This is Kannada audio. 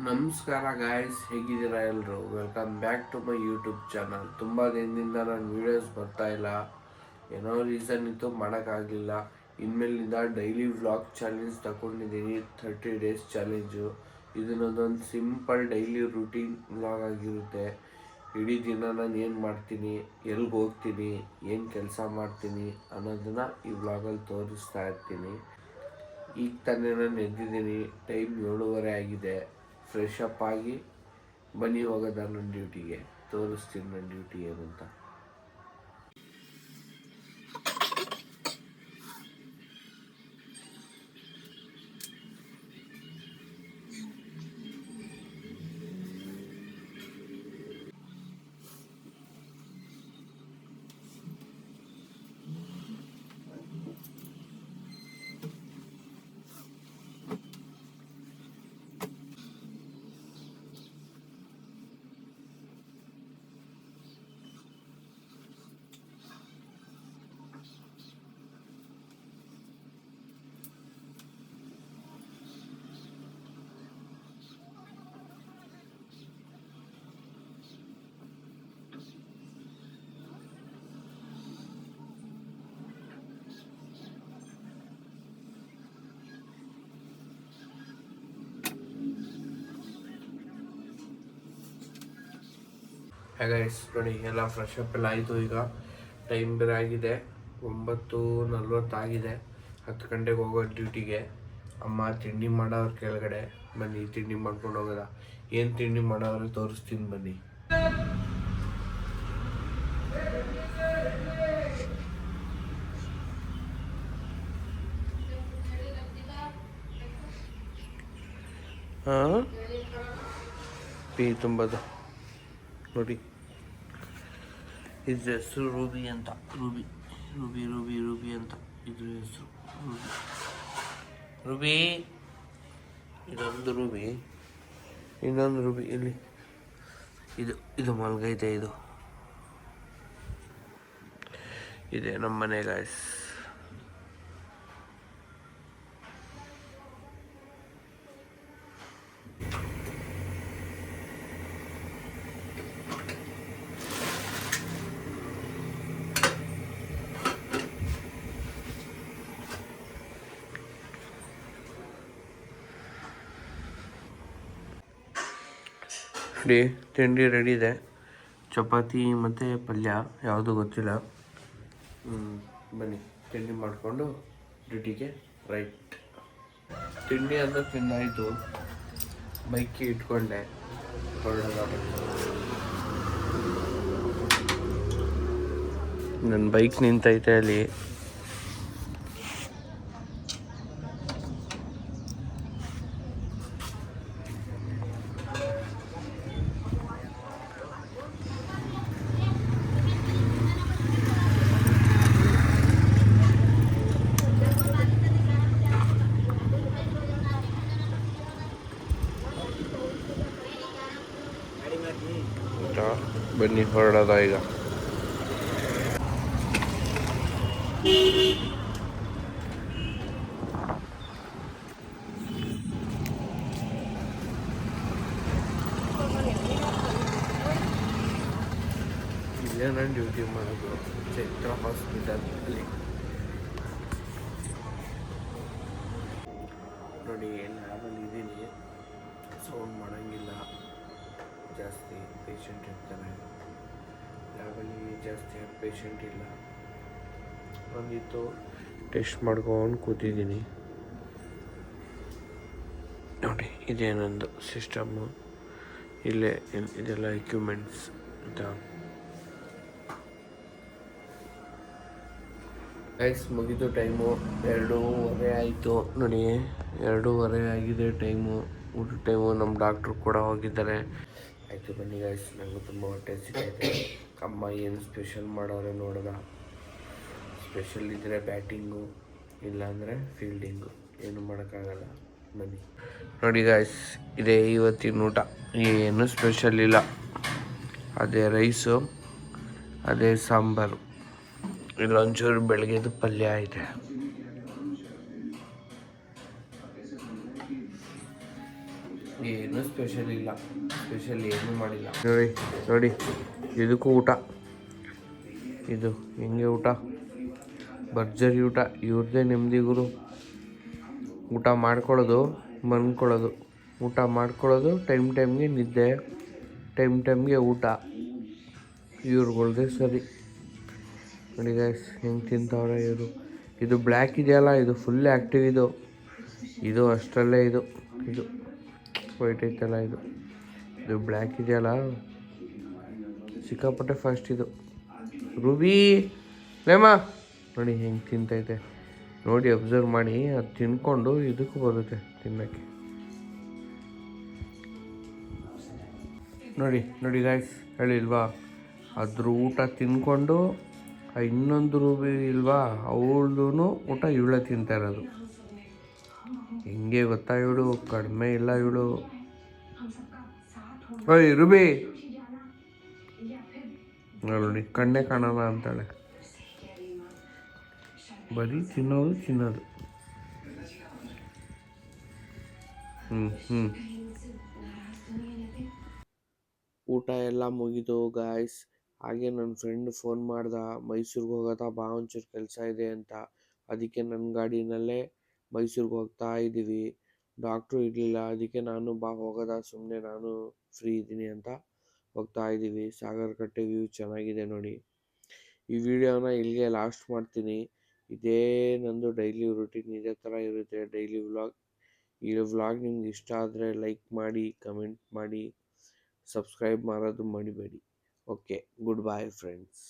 ನಮಸ್ಕಾರ ಗಾಯ್ಸ್, ಹೇಗಿದ್ದೀರಾ ಎಲ್ಲರೂ? Welcome back to my YouTube channel. ತುಂಬ ದಿನದಿಂದ ನಾನು ವೀಡಿಯೋಸ್ ಬರ್ತಾ ಇಲ್ಲ, ಏನೋ ರೀಸನ್ ಇತ್ತು, ಮಾಡೋಕ್ಕಾಗಲಿಲ್ಲ. ಇನ್ಮೇಲಿಂದ ಡೈಲಿ ವ್ಲಾಗ್ ಚಾಲೆಂಜ್ ತಗೊಂಡಿದ್ದೀನಿ, 30 ಡೇಸ್ ಚಾಲೆಂಜು. ಇದನ್ನೊಂದೊಂದು ಸಿಂಪಲ್ ಡೈಲಿ ರೂಟೀನ್ ವ್ಲಾಗ್ ಆಗಿರುತ್ತೆ. ಇಡೀ ದಿನ ನಾನು ಏನು ಮಾಡ್ತೀನಿ, ಎಲ್ಲಿಗೆ ಹೋಗ್ತೀನಿ, ಏನು ಕೆಲಸ ಮಾಡ್ತೀನಿ ಅನ್ನೋದನ್ನು ಈ ವ್ಲಾಗಲ್ಲಿ ತೋರಿಸ್ತಾ ಇರ್ತೀನಿ. ಈಗ ತಾನೇ ನಾನು ಎದ್ದಿದ್ದೀನಿ, ಟೈಮ್ 7:30 ಆಗಿದೆ. ಫ್ರೆಶ್ ಅಪ್ ಆಗಿ ಬನ್ನಿ ಹೋಗೋದ ನನ್ನ ಡ್ಯೂಟಿಗೆ. ತೋರಿಸ್ತೀನಿ ನನ್ನ ಡ್ಯೂಟಿ ಏನಂತ. ಗೈಸ್ ನೋಡಿ, ಎಲ್ಲ ಫ್ರೆಶ್ ಅಪ್ ಎಲ್ಲ ಆಯಿತು. ಈಗ ಟೈಮ್ ಬೇರೆ ಆಗಿದೆ, 9:40 ಆಗಿದೆ. 10 ಗಂಟೆಗೆ ಹೋಗೋ ಡ್ಯೂಟಿಗೆ. ಅಮ್ಮ ತಿಂಡಿ ಮಾಡೋರು ಕೆಳಗಡೆ. ಬನ್ನಿ ತಿಂಡಿ ಮಾಡ್ಕೊಂಡು ಹೋಗೋದ. ಏನು ತಿಂಡಿ ಮಾಡೋರು ತೋರಿಸ್ತೀನಿ ಬನ್ನಿ. ಹಾಂ, ಪೀ ತುಂಬದು ನೋಡಿ. ಇದ್ರ ಹೆಸರು ರೂಬಿ ಅಂತ. ರೂಬಿ ರೂಬಿ ರೂಬಿ ರೂಬಿ ಅಂತ ಇದ್ರ ಹೆಸರು. ರೂಬಿ ಇದೊಂದು ರೂಬಿ, ಇನ್ನೊಂದು ರೂಬಿ ಇಲ್ಲಿ. ಇದು ಮಲ್ಗೈತೆ. ಇದೆ ನಮ್ಮ ಮನೆ ಗಾಯ್ಸ್. ತಿಂಡಿ ರೆಡಿ ಇದೆ. ಚಪಾತಿ ಮತ್ತು ಪಲ್ಯ, ಯಾವುದು ಗೊತ್ತಿಲ್ಲ. ಬನ್ನಿ ತಿಂಡಿ ಮಾಡಿಕೊಂಡು ಡ್ಯೂಟಿಗೆ ರೈಟ್. ತಿಂಡಿ ಅಂತ ತಿಂದಾಯಿತು, ಬೈಕಿಗೆ ಇಟ್ಕೊಂಡೆ ಹೊರಡೋದ. ನನ್ನ ಬೈಕ್ ನಿಂತೈತೆ ಅಲ್ಲಿ. ಬನ್ನಿ ಹೊರಡೋದ ಈಗ. ಇಲ್ಲೇ ನಾನು ಡ್ಯೂಟಿ ಮಾಡೋದು, ಚೈತ್ರ ಹಾಸ್ಪಿಟಲ್ ಅಲ್ಲಿ. ನೋಡಿ, ಲ್ಯಾಬಲ್ಲಿ ಇದ್ದೀನಿ. ಸೌಂಡ್ ಮಾಡೋಂಗಿಲ್ಲ, ಜಾಸ್ತಿ ಪೇಷಂಟ್ ಇರ್ತಾರೆ ಲ್ಯಾಬಲ್ಲಿ. ಜಾಸ್ತಿ ಪೇಷಂಟ್ ಇಲ್ಲ. ಬಂದಿತ್ತು, ಟೆಸ್ಟ್ ಮಾಡ್ಕೊಂಡು ಕೂತಿದ್ದೀನಿ. ನೋಡಿ, ಇದೇ ನಂದು ಸಿಸ್ಟಮ್ಮು. ಇಲ್ಲೇ ಇದೆಲ್ಲ ಎಕ್ವಿಪ್ಮೆಂಟ್ಸ್ ಅಂತ. ಗೈಸ್ ಮುಗಿದು ಟೈಮು 2:30 ಆಯಿತು. ನೋಡಿ, 2:30 ಆಗಿದೆ ಟೈಮು, ಊಟ ಟೈಮು. ನಮ್ಮ ಡಾಕ್ಟ್ರು ಕೂಡ ಹೋಗಿದ್ದಾರೆ. ಆಯಿತು ಬನ್ನಿ ಗೈಸ್, ನನಗೂ ತುಂಬ ಹೊಟ್ಟೆ ಸಿಗೈತೆ. ಅಮ್ಮ ಏನು ಸ್ಪೆಷಲ್ ಮಾಡೋರೆ ನೋಡೋದ. ಸ್ಪೆಷಲ್ ಇದ್ದರೆ ಬ್ಯಾಟಿಂಗು, ಇಲ್ಲಾಂದರೆ ಫೀಲ್ಡಿಂಗು, ಏನು ಮಾಡೋಕ್ಕಾಗಲ್ಲ. ಬನ್ನಿ ನೋಡಿ ಗಾಯ್ಸ್, ಇದೇ ಇವತ್ತಿನ ಊಟ. ಏನು ಸ್ಪೆಷಲ್ ಇಲ್ಲ, ಅದೇ ರೈಸು, ಅದೇ ಸಾಂಬಾರು, ಇಲ್ಲೊಂಚೂರು ಬೆಳಗ್ಗೆದು ಪಲ್ಯ ಐತೆ. ಏನು ಸ್ಪೆಷಲ್ ಇಲ್ಲ, ಸ್ಪೆಷಲ್ ಏನೂ ಮಾಡಿಲ್ಲ. ನೋಡಿ ನೋಡಿ, ಇದಕ್ಕೂ ಊಟ. ಇದು ಹೆಂಗೆ ಊಟ, ಭರ್ಜರಿ ಊಟ. ಇವ್ರದ್ದೇ ನೆಮ್ಮದಿ ಗುರು. ಊಟ ಮಾಡ್ಕೊಳ್ಳೋದು, ಮನ್ಕೊಳ್ಳೋದು, ಊಟ ಮಾಡ್ಕೊಳ್ಳೋದು, ಟೈಮ್ಗೆ ನಿದ್ದೆ, ಟೈಮ್ಗೆ ಊಟ. ಇವ್ರುಗಳ್ದೆ ಸರಿ. ನೋಡಿ ಗೈಸ್ ಹೆಂಗೆ ತಿಂತವ್ರೆ ಇವರು. ಇದು ಬ್ಲ್ಯಾಕ್ ಇದೆಯಲ್ಲ, ಇದು ಫುಲ್ ಆ್ಯಕ್ಟಿವ್. ಇದು ಅಷ್ಟರಲ್ಲೇ ಇದು ವೈಟ್ ಐತಲ್ಲ, ಇದು ಬ್ಲ್ಯಾಕ್ ಇದೆಯಲ್ಲ, ಸಿಕ್ಕಾಪಟ್ಟೆ ಫಾಸ್ಟ್ ಇದು. ರೂಬಿ ಲೇಮ ನೋಡಿ ಹೆಂಗೆ ತಿಂತೈತೆ ನೋಡಿ, ಅಬ್ಸರ್ವ್ ಮಾಡಿ. ಅದು ತಿನ್ಕೊಂಡು ಇದಕ್ಕೂ ಬರುತ್ತೆ ತಿನ್ನೋಕ್ಕೆ. ನೋಡಿ ನೋಡಿ ಗಾಯ್ಸ್, ಹೇಳಿಲ್ವಾ, ಅದ್ರ ಊಟ ತಿನ್ಕೊಂಡು ಇನ್ನೊಂದು ರೂಬಿ ಇಲ್ವಾ, ಅವಳದು ಊಟ ಇವಳೇ ತಿಂತಾ ಇರೋದು. ಹೆಂಗೆ ಗೊತ್ತಾ, ಇವಳು ಕಡಿಮೆ ಇಲ್ಲ ಇವಳು. ಓಯ್ ರೂಬಿ ನೋಡಿ, ಕಣ್ಣೇ ಕಾಣಲ್ಲ ಅಂತಾಳೆ. ಬರೀ ತಿನ್ನೋದು. ಊಟ ಎಲ್ಲ ಮುಗಿದು ಗಾಯ್ಸ್. ಹಾಗೆ ನನ್ನ ಫ್ರೆಂಡ್ ಫೋನ್ ಮಾಡ್ದ, ಮೈಸೂರಿಗೆ ಹೋಗೋದಾ ಬಾ, ಒಂಚೂರು ಕೆಲಸ ಇದೆ ಅಂತ. ಅದಕ್ಕೆ ನನ್ನ ಗಾಡಿನಲ್ಲೇ ಮೈಸೂರಿಗೆ ಹೋಗ್ತಾ ಇದ್ದೀವಿ. ಡಾಕ್ಟ್ರು ಇರಲಿಲ್ಲ, ಅದಕ್ಕೆ ನಾನು ಬಾ ಹೋಗೋದಾ, ಸುಮ್ಮನೆ ನಾನು ಫ್ರೀ ಇದ್ದೀನಿ ಅಂತ ಹೋಗ್ತಾ ಇದ್ದೀವಿ. ಸಾಗರಕಟ್ಟೆ ವ್ಯೂ ಚೆನ್ನಾಗಿದೆ ನೋಡಿ. ಈ ವಿಡಿಯೋನ ಇಲ್ಲಿಗೆ ಲಾಸ್ಟ್ ಮಾಡ್ತೀನಿ. ಇದೇ ನಂದು ಡೈಲಿ ರುಟೀನ್, ಇದೇ ಥರ ಇರುತ್ತೆ ಡೈಲಿ ವ್ಲಾಗ್. ಈ ವ್ಲಾಗ್ ನಿಮ್ಗೆ ಇಷ್ಟ ಆದರೆ ಲೈಕ್ ಮಾಡಿ, ಕಮೆಂಟ್ ಮಾಡಿ, ಸಬ್ಸ್ಕ್ರೈಬ್ ಮಾಡೋದು ಮರಿಬೇಡಿ. Okay, good bye friends.